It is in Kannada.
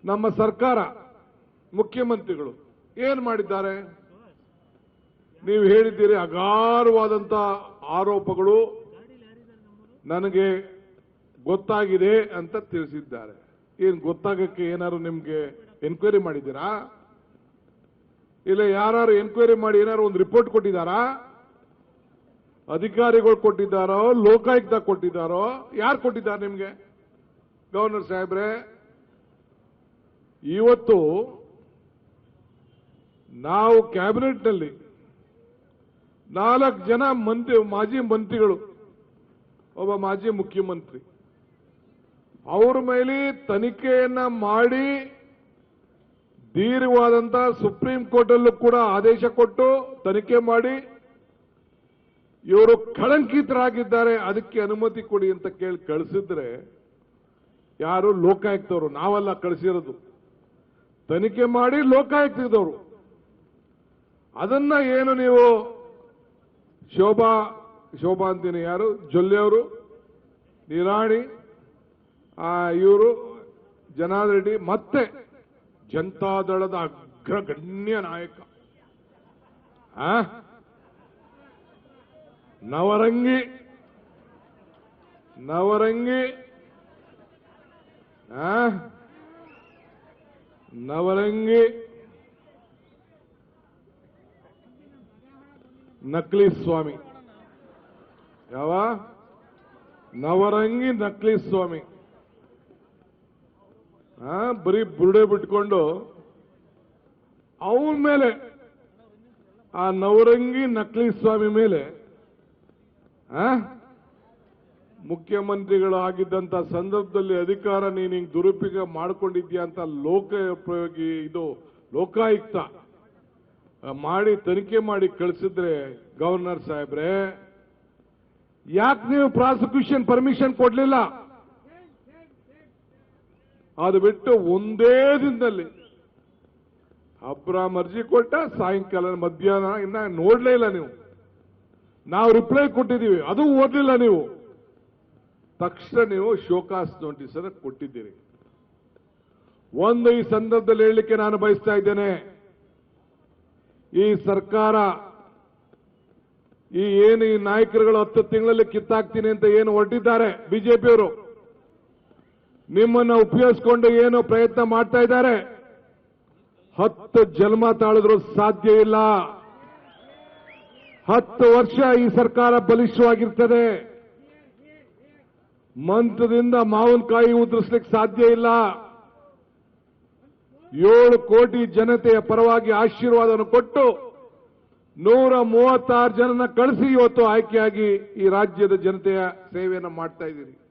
ನಮ್ಮ ಸರ್ಕಾರ ಮುಖ್ಯಮಂತ್ರಿಗಳು ಏನು ಮಾಡಿದ್ದಾರೆ? ನೀವು ಹೇಳಿದ್ದೀರಿ ಅಗಾರವಾದಂತ ಆರೋಪಗಳು ನನಗೆ ಗೊತ್ತಾಗಿದೆ ಅಂತ ತಿಳಿಸಿದ್ದಾರೆ. ಏನು ಗೊತ್ತಾಗಕ್ಕೆ ಏನಾದ್ರು ನಿಮ್ಗೆ ಎನ್ಕ್ವೈರಿ ಮಾಡಿದ್ದೀರಾ? ಇಲ್ಲ ಯಾರು ಎನ್ಕ್ವೈರಿ ಮಾಡಿ ಏನಾದ್ರು ಒಂದು ರಿಪೋರ್ಟ್ ಕೊಟ್ಟಿದ್ದಾರಾ? ಅಧಿಕಾರಿಗಳು ಕೊಟ್ಟಿದ್ದಾರೋ, ಲೋಕಾಯುಕ್ತ ಕೊಟ್ಟಿದ್ದಾರೋ, ಯಾರು ಕೊಟ್ಟಿದ್ದಾರೆ ನಿಮ್ಗೆ? ಗವರ್ನರ್ ಸಾಹೇಬ್ರೆ, ಇವತ್ತು ನಾವು ಕ್ಯಾಬಿನೆಟ್ನಲ್ಲಿ 4 ಜನ ಮಾಜಿ ಮಂತ್ರಿಗಳು, ಒಬ್ಬ ಮಾಜಿ ಮುಖ್ಯಮಂತ್ರಿ, ಅವರ ಮೇಲೆ ತನಿಖೆಯನ್ನ ಮಾಡಿ ದೀರ್ಘವಾದಂತ ಸುಪ್ರೀಂ ಕೋರ್ಟ್ ಅಲ್ಲೂ ಕೂಡ ಆದೇಶ ಕೊಟ್ಟು ತನಿಖೆ ಮಾಡಿ ಇವರು ಕಳಂಕಿತರಾಗಿದ್ದಾರೆ, ಅದಕ್ಕೆ ಅನುಮತಿ ಕೊಡಿ ಅಂತ ಕೇಳಿ ಕಳಿಸಿದ್ರೆ ಯಾರು? ಲೋಕಾಯುಕ್ತವರು. ನಾವಲ್ಲ ಕಳಿಸಿರೋದು, ತನಿಖೆ ಮಾಡಿ ಲೋಕಾಯುಕ್ತದವರು. ಅದನ್ನ ಏನು ನೀವು ಶೋಭಾ ಅಂತೀನಿ, ಯಾರು ಜೊಲ್ಲೆಯವರು, ನಿರಾಣಿ, ಇವರು ಜನಾರ್ದನ್ ರೆಡ್ಡಿ, ಮತ್ತೆ ಜನತಾದಳದ ಅಗ್ರಗಣ್ಯ ನಾಯಕ ನವರಂಗಿ ನಕಲಿ ಸ್ವಾಮಿ. ಯಾವ ನವರಂಗಿ ನಕಲಿ ಸ್ವಾಮಿ? ಬರೀ ಬುರುಡೆ ಬಿಟ್ಕೊಂಡು ಅವನ ಮೇಲೆ, ಆ ನವರಂಗಿ ನಕಲಿ ಸ್ವಾಮಿ ಮೇಲೆ ಮುಖ್ಯಮಂತ್ರಿಗಳಾಗಿದ್ದಂತ ಸಂದರ್ಭದಲ್ಲಿ ಅಧಿಕಾರ ನೀನು ಹಿಂಗ್ ದುರುಪಯೋಗ ಮಾಡ್ಕೊಂಡಿದ್ಯಾ ಅಂತ ಲೋಕೋಪಯೋಗಿ ಇದು ಲೋಕಾಯುಕ್ತ ಮಾಡಿ ತನಿಖೆ ಮಾಡಿ ಕಳಿಸಿದ್ರೆ, ಗವರ್ನರ್ ಸಾಹೇಬ್ರೆ ಯಾಕೆ ನೀವು ಪ್ರಾಸಿಕ್ಯೂಷನ್ ಪರ್ಮಿಷನ್ ಕೊಡ್ಲಿಲ್ಲ? ಅದು ಬಿಟ್ಟು ಒಂದೇ ದಿನದಲ್ಲಿ ಅಬ್ರಾಮ್ ಅರ್ಜಿ ಕೊಟ್ಟ, ಸಾಯಂಕಾಲ ಮಧ್ಯಾಹ್ನ ಇನ್ನ ನೋಡ್ಲೇ ಇಲ್ಲ ನೀವು. ನಾವು ರಿಪ್ಲೈ ಕೊಟ್ಟಿದ್ದೀವಿ, ಅದು ಓದಲಿಲ್ಲ ನೀವು. ತಕ್ಷಣ ನೀವು ಶೋಕಾಸ್ ನೋಟಿಸ್ ಅನ್ನು ಕೊಟ್ಟಿದ್ದೀರಿ. ಈ ಸಂದರ್ಭದಲ್ಲಿ ಹೇಳಲಿಕ್ಕೆ ನಾನು ಬಯಸ್ತಾ ಇದ್ದೇನೆ, ಈ ಸರ್ಕಾರ ಏನು ಈ ನಾಯಕರುಗಳು 10 ತಿಂಗಳಲ್ಲಿ ಕಿತ್ತಾಕ್ತೀನಿ ಅಂತ ಏನು ಹೊರಟಿದ್ದಾರೆ ಬಿಜೆಪಿಯವರು, ನಿಮ್ಮನ್ನ ಉಪಯೋಗಿಸಿಕೊಂಡು ಏನು ಪ್ರಯತ್ನ ಮಾಡ್ತಾ ಇದ್ದಾರೆ, 10 ಜನ್ಮ ತಾಳಿದ್ರು ಸಾಧ್ಯ ಇಲ್ಲ. 10 ವರ್ಷ ಈ ಸರ್ಕಾರ ಬಲಿಷ್ಠವಾಗಿರ್ತದೆ. ಮಂತ್ರದಿಂದ ಮಾವಿನಕಾಯಿ ಉದುರಿಸಲಿಕ್ಕೆ ಸಾಧ್ಯ ಇಲ್ಲ. 7 ಕೋಟಿ ಜನತೆಯ ಪರವಾಗಿ ಆಶೀರ್ವಾದವನ್ನು ಕೊಟ್ಟು 136 ಜನನ ಕಳಿಸಿ ಇವತ್ತು ಆಯ್ಕೆಯಾಗಿ ಈ ರಾಜ್ಯದ ಜನತೆಯ ಸೇವೆಯನ್ನು ಮಾಡ್ತಾ ಇದ್ದೀರಿ.